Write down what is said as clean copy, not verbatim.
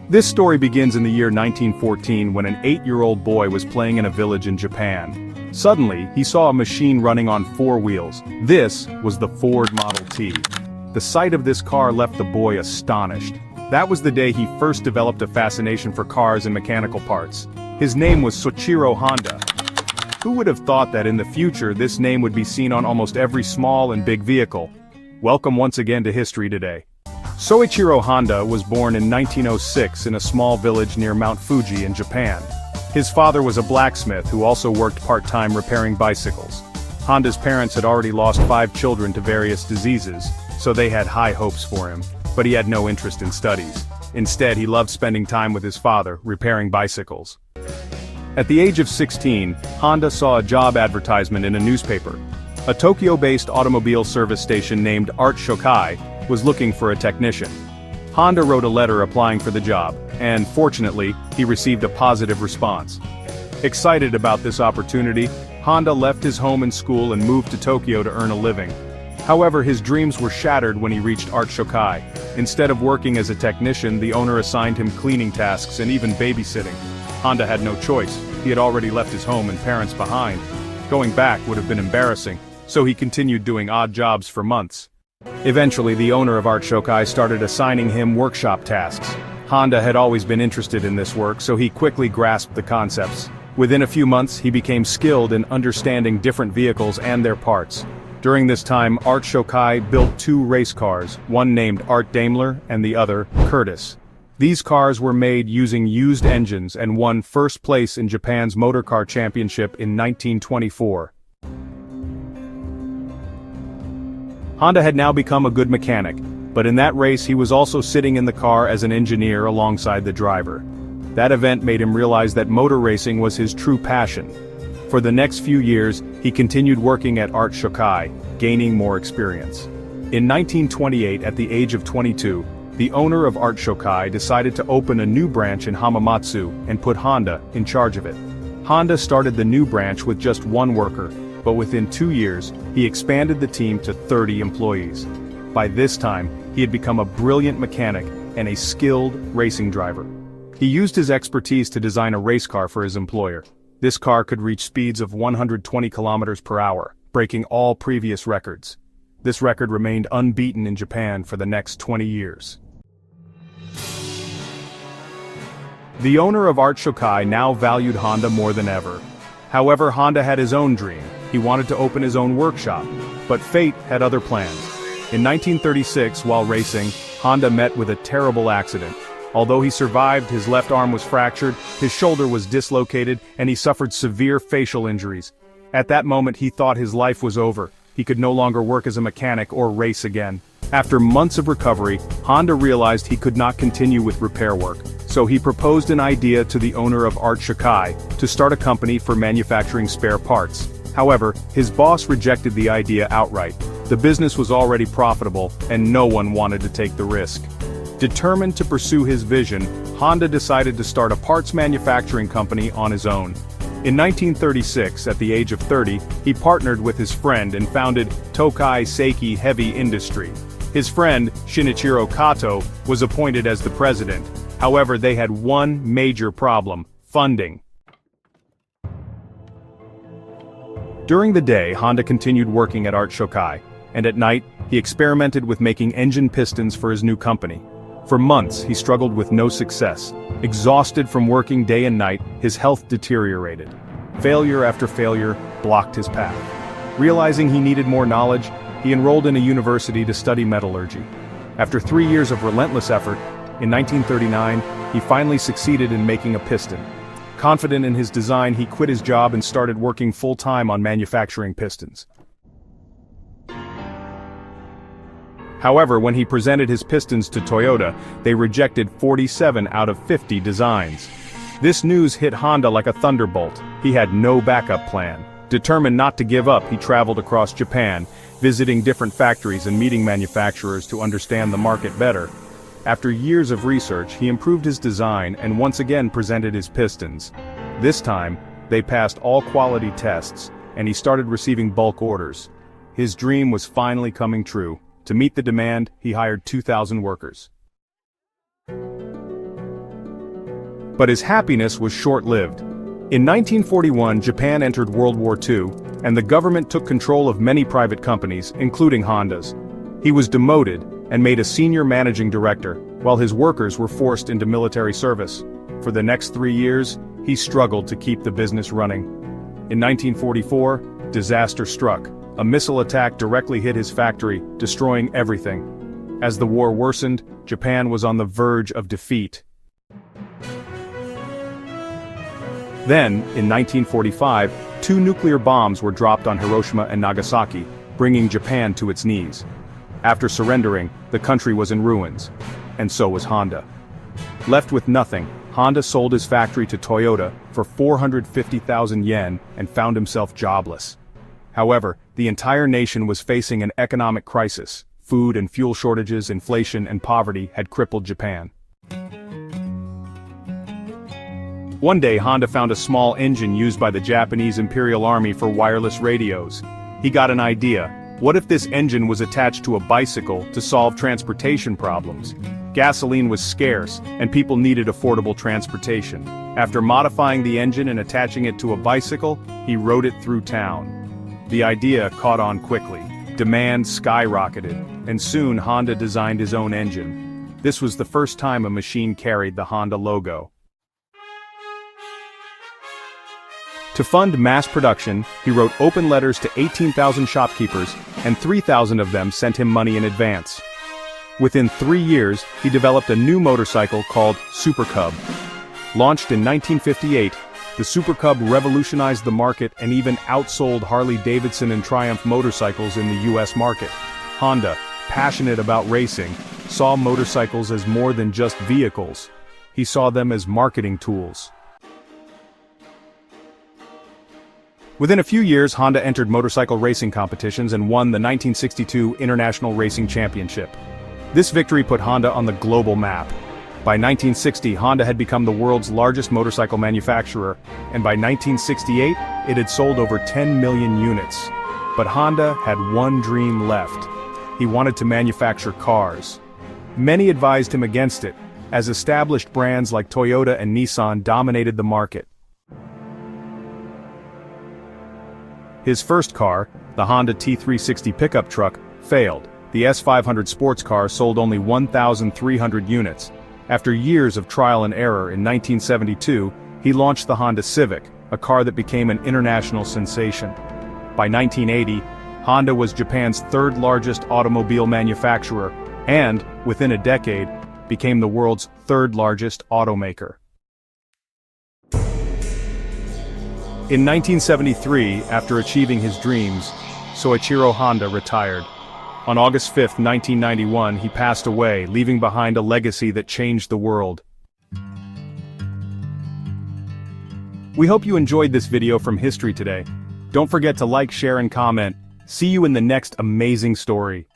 This story begins in the year 1914 when an 8-year-old boy was playing in a village in Japan. Suddenly, he saw a machine running on 4 wheels. This was the Ford Model T. The sight of this car left the boy astonished. That was the day he first developed a fascination for cars and mechanical parts. His name was Soichiro Honda. Who would have thought that in the future this name would be seen on almost every small and big vehicle? Welcome once again to History Today. Soichiro Honda was born in 1906 in a small village near Mount Fuji in Japan. His father was a blacksmith who also worked part-time repairing bicycles. Honda's parents had already lost 5 children to various diseases, so they had high hopes for him, but he had no interest in studies. Instead, he loved spending time with his father, repairing bicycles. At the age of 16, Honda saw a job advertisement in a newspaper. A Tokyo-based automobile service station named Art Shokai was looking for a technician. Honda wrote a letter applying for the job, and fortunately, he received a positive response. Excited about this opportunity, Honda left his home and school and moved to Tokyo to earn a living. However, his dreams were shattered when he reached Art Shokai. Instead of working as a technician, the owner assigned him cleaning tasks and even babysitting. Honda had no choice. He had already left his home and parents behind. Going back would have been embarrassing, so he continued doing odd jobs for months. Eventually, the owner of Art Shokai started assigning him workshop tasks. Honda had always been interested in this work, so he quickly grasped the concepts. Within a few months, he became skilled in understanding different vehicles and their parts. During this time, Art Shokai built 2 race cars, one named Art Daimler and the other, Curtis. These cars were made using used engines and won first place in Japan's Motor Car Championship in 1924. Honda had now become a good mechanic, but in that race he was also sitting in the car as an engineer alongside the driver. That event made him realize that motor racing was his true passion. For the next few years, he continued working at Art Shokai, gaining more experience. In 1928, at the age of 22, the owner of Art Shokai decided to open a new branch in Hamamatsu and put Honda in charge of it. Honda started the new branch with just 1 worker, but within 2 years, he expanded the team to 30 employees. By this time, he had become a brilliant mechanic and a skilled racing driver. He used his expertise to design a race car for his employer. This car could reach speeds of 120 kilometers per hour, breaking all previous records. This record remained unbeaten in Japan for the next 20 years. The owner of Art Shokai now valued Honda more than ever. However, Honda had his own dream. He wanted to open his own workshop, but fate had other plans. In 1936, while racing, Honda met with a terrible accident. Although he survived, his left arm was fractured, his shoulder was dislocated, and he suffered severe facial injuries. At that moment he thought his life was over. He could no longer work as a mechanic or race again. After months of recovery, Honda realized he could not continue with repair work, so he proposed an idea to the owner of Art Shokai to start a company for manufacturing spare parts. However, his boss rejected the idea outright. The business was already profitable, and no one wanted to take the risk. Determined to pursue his vision, Honda decided to start a parts manufacturing company on his own. In 1936, at the age of 30, he partnered with his friend and founded Tokai Seiki Heavy Industry. His friend, Shinichiro Kato, was appointed as the president. However, they had one major problem: funding. During the day, Honda continued working at Art Shokai, and at night, he experimented with making engine pistons for his new company. For months, he struggled with no success. Exhausted from working day and night, his health deteriorated. Failure after failure blocked his path. Realizing he needed more knowledge, he enrolled in a university to study metallurgy. After 3 years of relentless effort, in 1939, he finally succeeded in making a piston. Confident in his design, he quit his job and started working full-time on manufacturing pistons. However, when he presented his pistons to Toyota, they rejected 47 out of 50 designs. This news hit Honda like a thunderbolt. He had no backup plan. Determined not to give up, he traveled across Japan, visiting different factories and meeting manufacturers to understand the market better. After years of research, he improved his design and once again presented his pistons. This time, they passed all quality tests, and he started receiving bulk orders. His dream was finally coming true. To meet the demand, he hired 2,000 workers. But his happiness was short-lived. In 1941, Japan entered World War II, and the government took control of many private companies, including Honda's. He was demoted and made a senior managing director, while his workers were forced into military service. For the next 3 years, he struggled to keep the business running. In 1944, disaster struck. A missile attack directly hit his factory, destroying everything. As the war worsened, Japan was on the verge of defeat. Then, in 1945, 2 nuclear bombs were dropped on Hiroshima and Nagasaki, bringing Japan to its knees. After surrendering, the country was in ruins. And so was Honda. Left with nothing, Honda sold his factory to Toyota for 450,000 yen and found himself jobless. However, the entire nation was facing an economic crisis. Food and fuel shortages, inflation, and poverty had crippled Japan. One day, Honda found a small engine used by the Japanese Imperial Army for wireless radios. He got an idea. What if this engine was attached to a bicycle to solve transportation problems? Gasoline was scarce, and people needed affordable transportation. After modifying the engine and attaching it to a bicycle, he rode it through town. The idea caught on quickly. Demand skyrocketed, and soon Honda designed his own engine. This was the first time a machine carried the Honda logo. To fund mass production, he wrote open letters to 18,000 shopkeepers, and 3,000 of them sent him money in advance. Within 3 years, he developed a new motorcycle called Super Cub. Launched in 1958, the Super Cub revolutionized the market and even outsold Harley-Davidson and Triumph motorcycles in the US market. Honda, passionate about racing, saw motorcycles as more than just vehicles. He saw them as marketing tools. Within a few years, Honda entered motorcycle racing competitions and won the 1962 International Racing Championship. This victory put Honda on the global map. By 1960, Honda had become the world's largest motorcycle manufacturer, and by 1968, it had sold over 10 million units. But Honda had one dream left. He wanted to manufacture cars. Many advised him against it, as established brands like Toyota and Nissan dominated the market. His first car, the Honda T360 pickup truck, failed. The S500 sports car sold only 1,300 units. After years of trial and error in 1972, he launched the Honda Civic, a car that became an international sensation. By 1980, Honda was Japan's third-largest automobile manufacturer, and, within a decade, became the world's third-largest automaker. In 1973, after achieving his dreams, Soichiro Honda retired. On August 5, 1991, he passed away, leaving behind a legacy that changed the world. We hope you enjoyed this video from History Today. Don't forget to like, share, and comment. See you in the next amazing story.